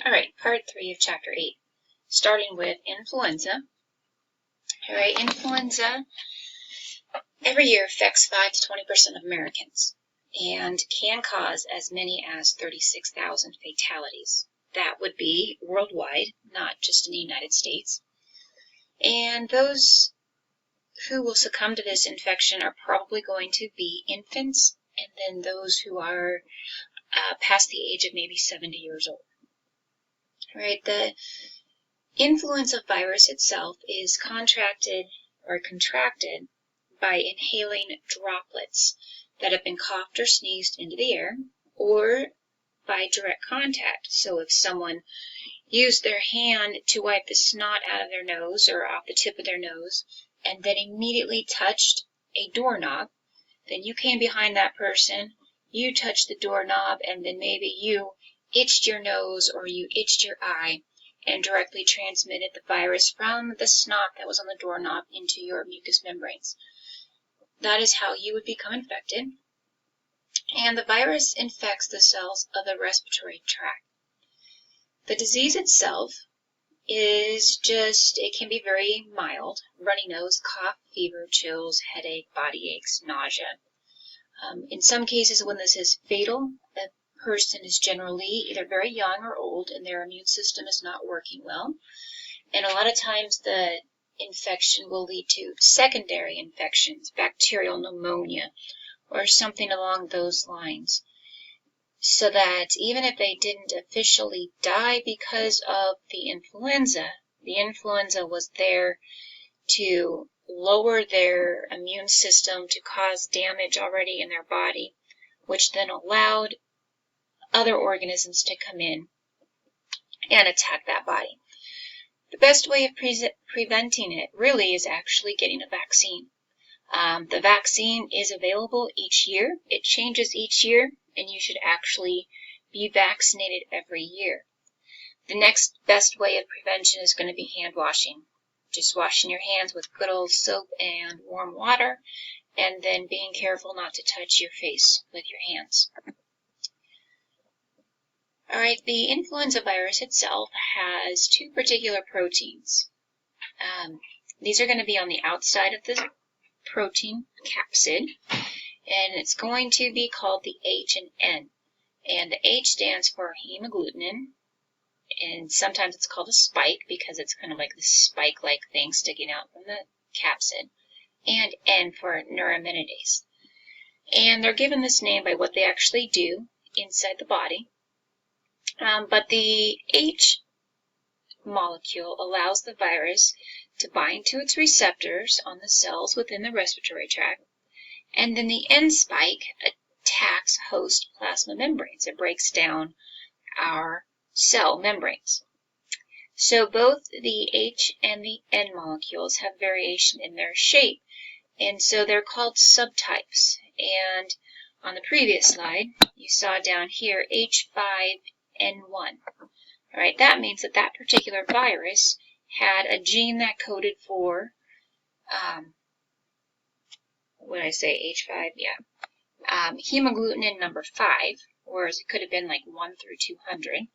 All right, part 3 of chapter 8, starting with influenza. All right, influenza every year affects 5 to 20% of Americans and can cause as many as 36,000 fatalities. That would be worldwide, not just in the United States. And those who will succumb to this infection are probably going to be infants and then those who are past the age of maybe 70 years old. All right, the influenza virus itself is contracted by inhaling droplets that have been coughed or sneezed into the air, or by direct contact. So if someone used their hand to wipe the snot out of their nose or off the tip of their nose and then immediately touched a doorknob, then you came behind that person, you touched the doorknob, and then maybe you itched your nose or you itched your eye and directly transmitted the virus from the snot that was on the doorknob into your mucous membranes. That is how you would become infected. And the virus infects the cells of the respiratory tract. The disease itself it can be very mild: runny nose, cough, fever, chills, headache, body aches, nausea. In some cases, when this is fatal, the person is generally either very young or old and their immune system is not working well. And a lot of times the infection will lead to secondary infections, bacterial pneumonia, or something along those lines. So that even if they didn't officially die because of the influenza was there to lower their immune system, to cause damage already in their body, which then allowed other organisms to come in and attack that body. The best way of preventing it really is actually getting a vaccine. The vaccine is available each year. It changes each year, and you should actually be vaccinated every year. The next best way of prevention is going to be hand washing. Just washing your hands with good old soap and warm water, and then being careful not to touch your face with your hands. All right, the influenza virus itself has two particular proteins. These are going to be on the outside of the protein capsid, and it's going to be called the H and N. And the H stands for hemagglutinin, and sometimes it's called a spike because it's kind of like this spike-like thing sticking out from the capsid, and N for neuraminidase. And they're given this name by what they actually do inside the body. But the H molecule allows the virus to bind to its receptors on the cells within the respiratory tract, and then the N spike attacks host plasma membranes. It breaks down our cell membranes. So both the H and the N molecules have variation in their shape, and so they're called subtypes. And on the previous slide, you saw down here H5N1. All right, that means that that particular virus had a gene that coded for, H5? Yeah. Hemagglutinin number 5, whereas it could have been like 1 through 200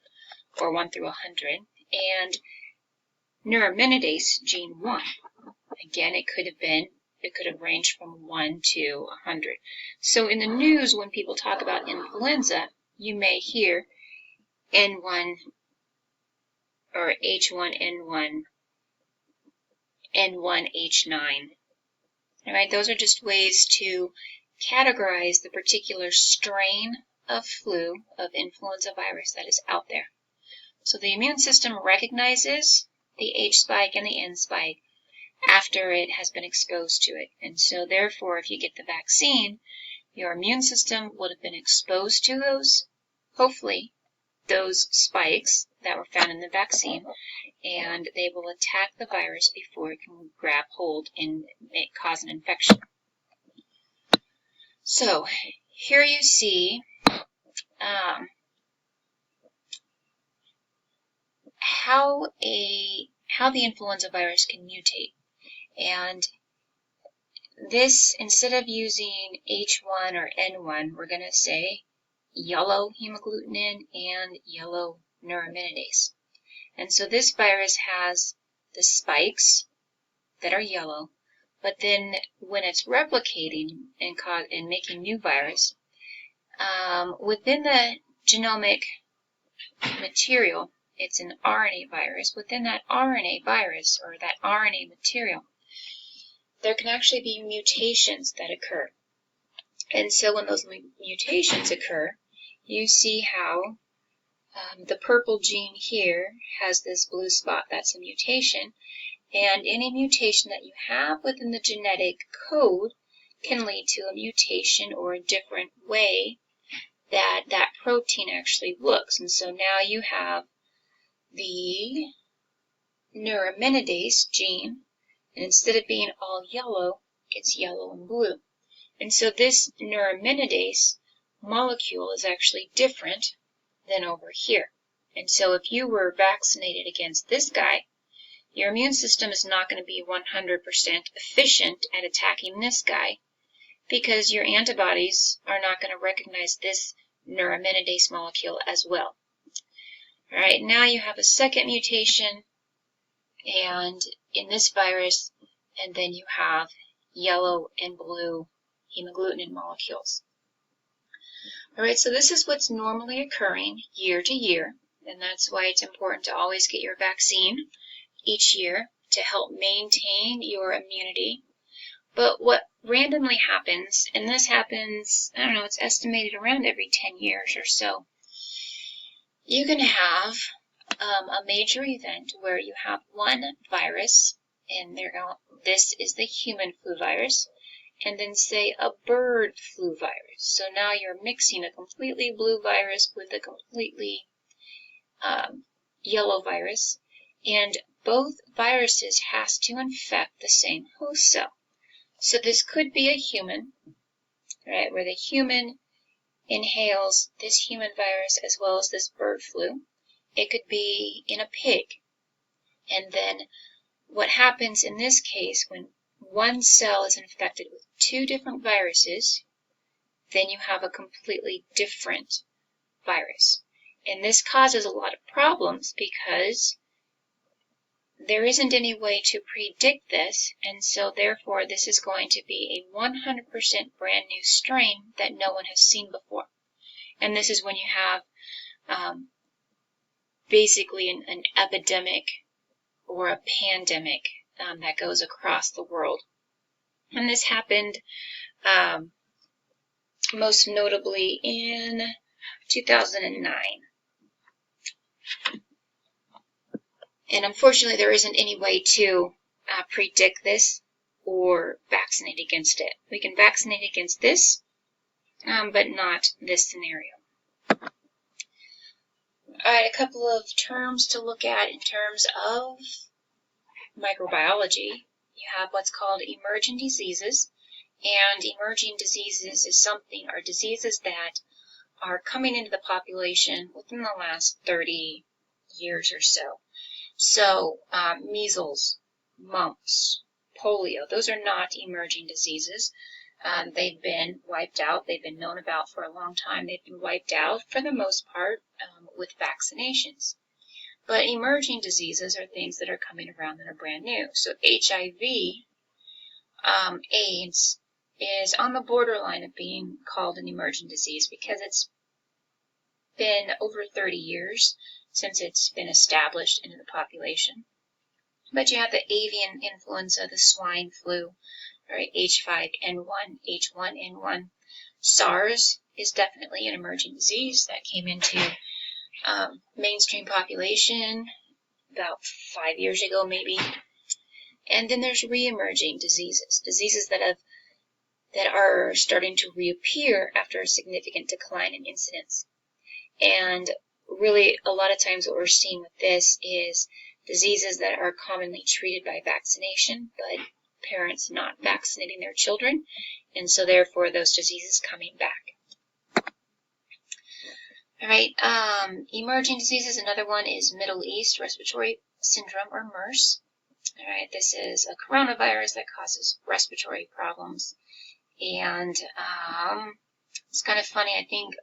or 1 through 100, and neuraminidase gene 1. Again, it could have ranged from 1 to 100. So in the news, when people talk about influenza, you may hear N1 or H1N1, N1H9. All right, those are just ways to categorize the particular strain of flu, of influenza virus that is out there. So the immune system recognizes the H spike and the N spike after it has been exposed to it. And so therefore, if you get the vaccine, your immune system would have been exposed to hopefully, those spikes that were found in the vaccine, and they will attack the virus before it can grab hold and cause an infection. So here you see how the influenza virus can mutate. And this, instead of using H1 or N1, we're going to say yellow hemagglutinin and yellow neuraminidase. And so this virus has the spikes that are yellow, but then when it's replicating and making new virus, within the genomic material, it's an RNA virus. Within that RNA virus, or that RNA material, there can actually be mutations that occur. And so when those mutations occur, you see how the purple gene here has this blue spot. That's a mutation. And any mutation that you have within the genetic code can lead to a mutation or a different way that that protein actually looks. And so now you have the neuraminidase gene, and instead of being all yellow, it's yellow and blue. And so this neuraminidase molecule is actually different than over here. And so if you were vaccinated against this guy, your immune system is not going to be 100% efficient at attacking this guy, because your antibodies are not going to recognize this neuraminidase molecule as well. All right, now you have a second mutation and in this virus, and then you have yellow and blue hemagglutinin molecules. All right, so this is what's normally occurring year to year, and that's why it's important to always get your vaccine each year to help maintain your immunity. But what randomly happens, and this happens, I don't know, it's estimated around every 10 years or so, you can have a major event where you have one virus, and this is the human flu virus, and then say a bird flu virus. So now you're mixing a completely blue virus with a completely yellow virus, and both viruses has to infect the same host cell. So this could be a human, right, where the human inhales this human virus as well as this bird flu. It could be in a pig. And then what happens in this case, when one cell is infected with two different viruses, then you have a completely different virus. And this causes a lot of problems because there isn't any way to predict this, and so therefore this is going to be a 100% brand new strain that no one has seen before. And this is when you have basically an epidemic or a pandemic that goes across the world. And this happened most notably in 2009. And unfortunately, there isn't any way to predict this or vaccinate against it. We can vaccinate against this, but not this scenario. All right, a couple of terms to look at in terms of microbiology. You have what's called emerging diseases, and emerging diseases are diseases that are coming into the population within the last 30 years or so. So measles, mumps, polio, those are not emerging diseases. They've been wiped out. They've been known about for a long time. They've been wiped out for the most part with vaccinations. But emerging diseases are things that are coming around that are brand new. So HIV, AIDS, is on the borderline of being called an emerging disease because it's been over 30 years since it's been established into the population. But you have the avian influenza, the swine flu, right, H5N1, H1N1. SARS is definitely an emerging disease that came into mainstream population about 5 years ago maybe. And then there's re-emerging diseases, diseases that are starting to reappear after a significant decline in incidence. And really, a lot of times what we're seeing with this is diseases that are commonly treated by vaccination, but parents not vaccinating their children, and so therefore those diseases coming back. All right, emerging diseases, another one is Middle East Respiratory Syndrome, or MERS. All right, this is a coronavirus that causes respiratory problems, and It's kind of funny. I think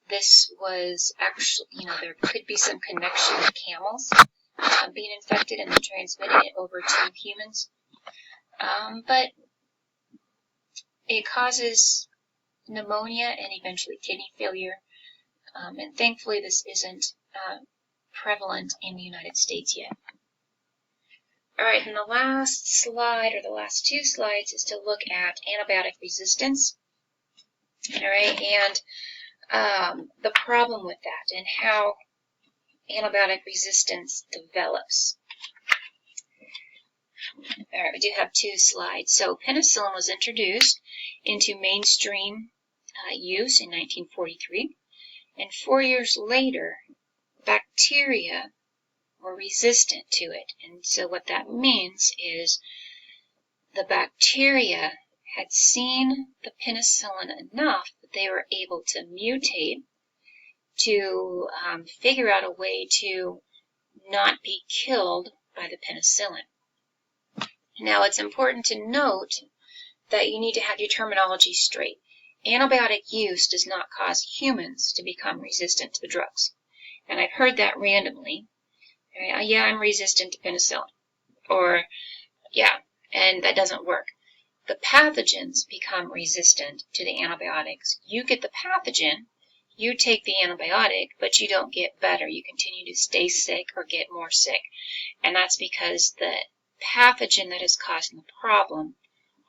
this was actually, there could be some connection with camels being infected and then transmitting it over to humans. But it causes pneumonia and eventually kidney failure. And thankfully, this isn't prevalent in the United States yet. All right, and the last slide, or the last two slides, is to look at antibiotic resistance. All right, and the problem with that and how antibiotic resistance develops. All right, we do have two slides. So penicillin was introduced into mainstream use in 1943, and 4 years later, bacteria were resistant to it. And so what that means is the bacteria had seen the penicillin enough that they were able to mutate to figure out a way to not be killed by the penicillin. Now, it's important to note that you need to have your terminology straight. Antibiotic use does not cause humans to become resistant to the drugs. And I've heard that randomly. Yeah, I'm resistant to penicillin. Or, yeah, and that doesn't work. The pathogens become resistant to the antibiotics. You get the pathogen, you take the antibiotic, but you don't get better. You continue to stay sick or get more sick. And that's because the pathogen that is causing the problem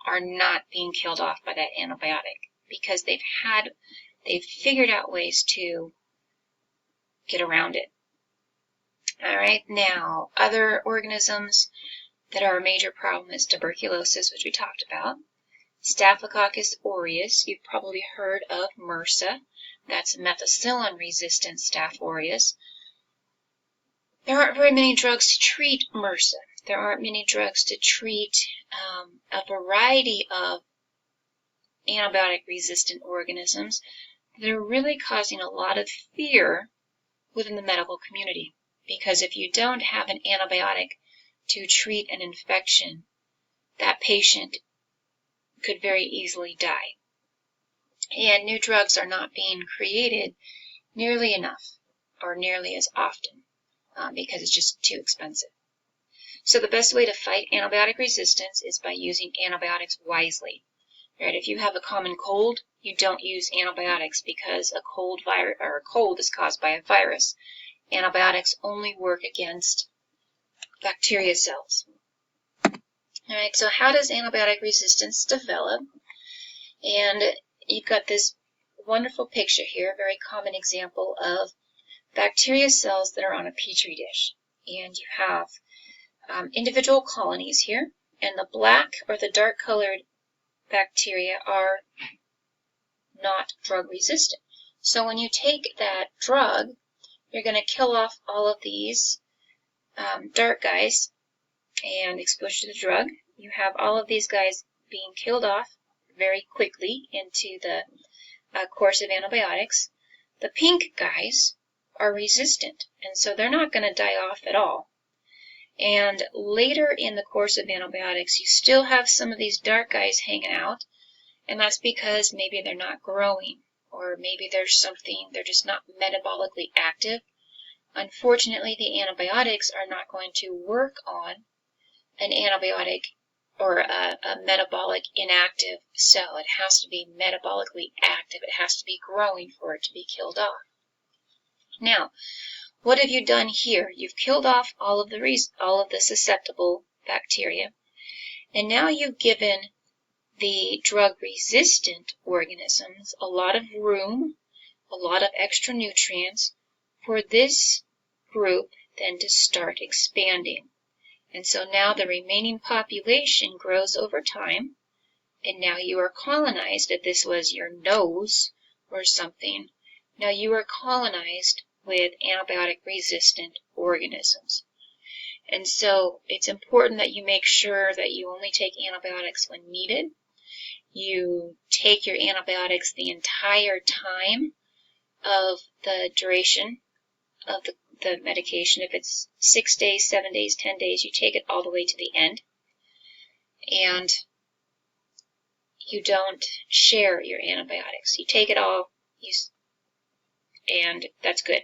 are not being killed off by that antibiotic, because they've figured out ways to get around it. All right, now other organisms that are a major problem is tuberculosis, which we talked about. Staphylococcus aureus, you've probably heard of MRSA. That's methicillin-resistant Staph aureus. There aren't very many drugs to treat MRSA. There aren't many drugs to treat a variety of antibiotic-resistant organisms that are really causing a lot of fear within the medical community. Because if you don't have an antibiotic to treat an infection, that patient could very easily die. And new drugs are not being created nearly enough or nearly as often because it's just too expensive. So the best way to fight antibiotic resistance is by using antibiotics wisely. Right? If you have a common cold, you don't use antibiotics because a cold is caused by a virus. Antibiotics only work against bacteria cells. All right, so how does antibiotic resistance develop? And you've got this wonderful picture here, a very common example of bacteria cells that are on a petri dish. And you have individual colonies here, and the black or the dark colored bacteria are not drug resistant. So when you take that drug, you're going to kill off all of these dark guys and exposure to the drug. You have all of these guys being killed off very quickly into the course of antibiotics. The pink guys are resistant, and so they're not going to die off at all. And later in the course of antibiotics, you still have some of these dark guys hanging out, and that's because maybe they're not growing, or maybe there's something, they're just not metabolically active. Unfortunately, the antibiotics are not going to work on an antibiotic or a metabolic inactive cell. It has to be metabolically active. It has to be growing for it to be killed off. Now, what have you done here? You've killed off all of the susceptible bacteria, and now you've given the drug-resistant organisms a lot of room, a lot of extra nutrients for this group then to start expanding. And so now the remaining population grows over time, and now you are colonized. If this was your nose or something, now you are colonized with antibiotic-resistant organisms. And so it's important that you make sure that you only take antibiotics when needed. You take your antibiotics the entire time of the duration of the medication. If it's 6 days, 7 days, 10 days, you take it all the way to the end. And you don't share your antibiotics. You take it all, and that's good.